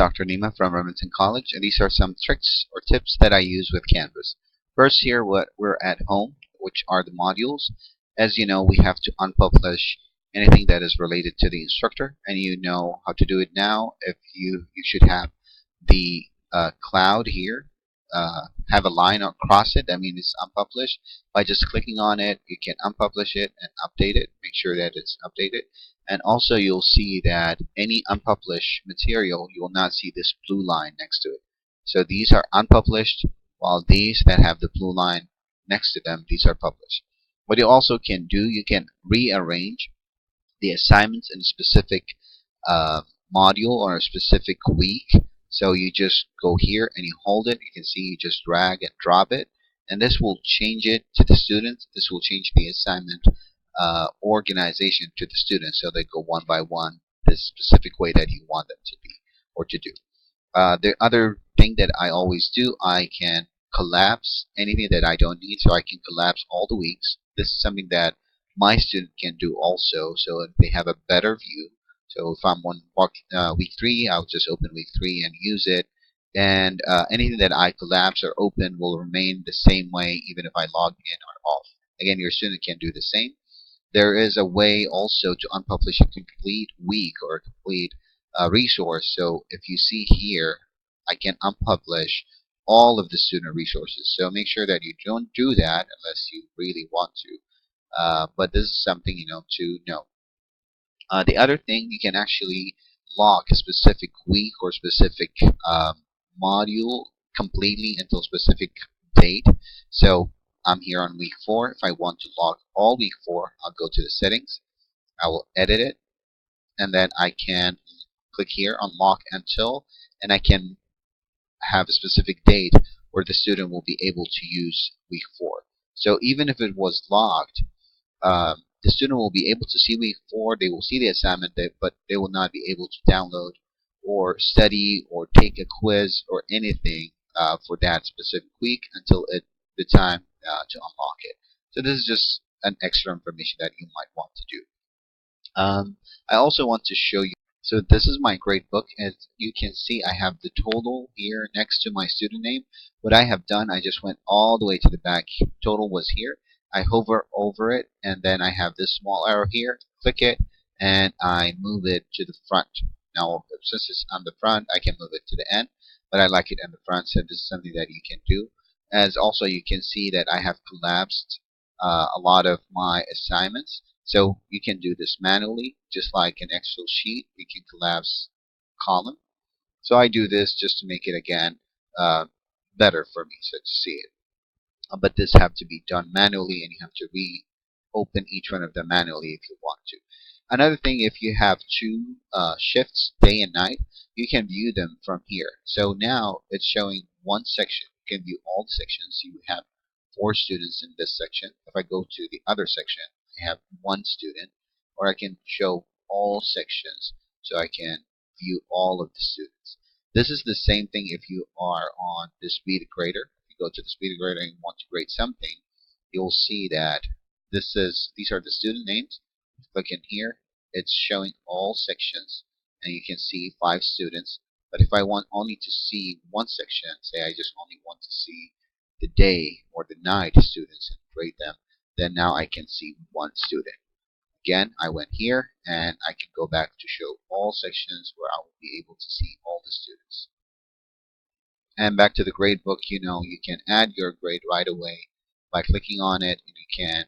Dr. Nima from Remington College, and these are some tricks or tips that I use with Canvas. First here, we're at home, which are the modules. As you know, we have to unpublish anything that is related to the instructor, and you know how to do it now. If you should have the cloud here, have a line across it. That means it's unpublished. By just clicking on it, you can unpublish it and update it. Make sure that it's updated. And also you'll see that any unpublished material, you will not see this blue line next to it. So these are unpublished, while these that have the blue line next to them, these are published. What you also can do, you can rearrange the assignments in a specific module or a specific week. So you just go here and you hold it. You can see you just drag and drop it, and this will change it to the students. This will change the assignment organization to the students, so they go one by one this specific way that you want them to be or to do. The other thing that I always do, I can collapse anything that I don't need, so I can collapse all the weeks. This is something that my student can do also, so they have a better view. So if I'm on week 3, I'll just open week 3 and use it. And anything that I collapse or open will remain the same way even if I log in or off. Again, your student can do the same. There is a way also to unpublish a complete week or a complete resource. So if you see here, I can unpublish all of the student resources. So make sure that you don't do that unless you really want to. But this is something to know. The other thing, you can actually lock a specific week or specific module completely until a specific date. So I'm here on week 4. If I want to lock all week 4, I'll go to the settings. I will edit it, and then I can click here on lock until, and I can have a specific date where the student will be able to use week 4. So even if it was locked, the student will be able to see week 4. They will see the assignment, but they will not be able to download or study or take a quiz or anything for that specific week until the time to unlock it. So this is just an extra information that you might want to do. I also want to show you. So this is my gradebook. As you can see, I have the total here next to my student name. What I have done, I just went all the way to the back. Total was here. I hover over it, and then I have this small arrow here. Click it, and I move it to the front. Now, since it's on the front, I can move it to the end, but I like it in the front, so this is something that you can do. As also, you can see that I have collapsed a lot of my assignments. So you can do this manually, just like an Excel sheet. You can collapse column. So I do this just to make it again better for me, so to see it. But this have to be done manually, and you have to reopen each one of them manually if you want to. Another thing, if you have 2 shifts, day and night, you can view them from here. So now it's showing one section. You can view all the sections. You have 4 students in this section. If I go to the other section, I have 1 student, or I can show all sections, so I can view all of the students. This is the same thing if you are on the speed grader. If you go to the speed grader and want to grade something, you'll see that these are the student names. Click in here, it's showing all sections, and you can see 5 students. But if I want only to see one section, say I just only want to see the day or the night students and grade them, then now I can see 1 student. Again, I went here, and I can go back to show all sections where I will be able to see all the students. And back to the gradebook, you can add your grade right away by clicking on it, and you can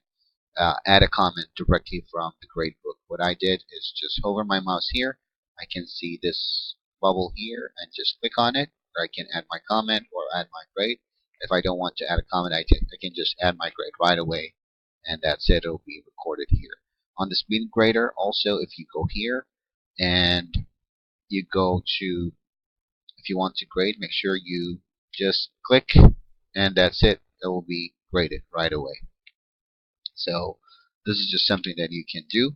add a comment directly from the gradebook. What I did is just hover my mouse here. I can see this bubble here and just click on it, or I can add my comment or add my grade. If I don't want to add a comment, I can just add my grade right away, and that's it. It'll be recorded here. On the speed grader, also, if you go here and you go to, if you want to grade, make sure you just click, and that's it. It will be graded right away. So this is just something that you can do.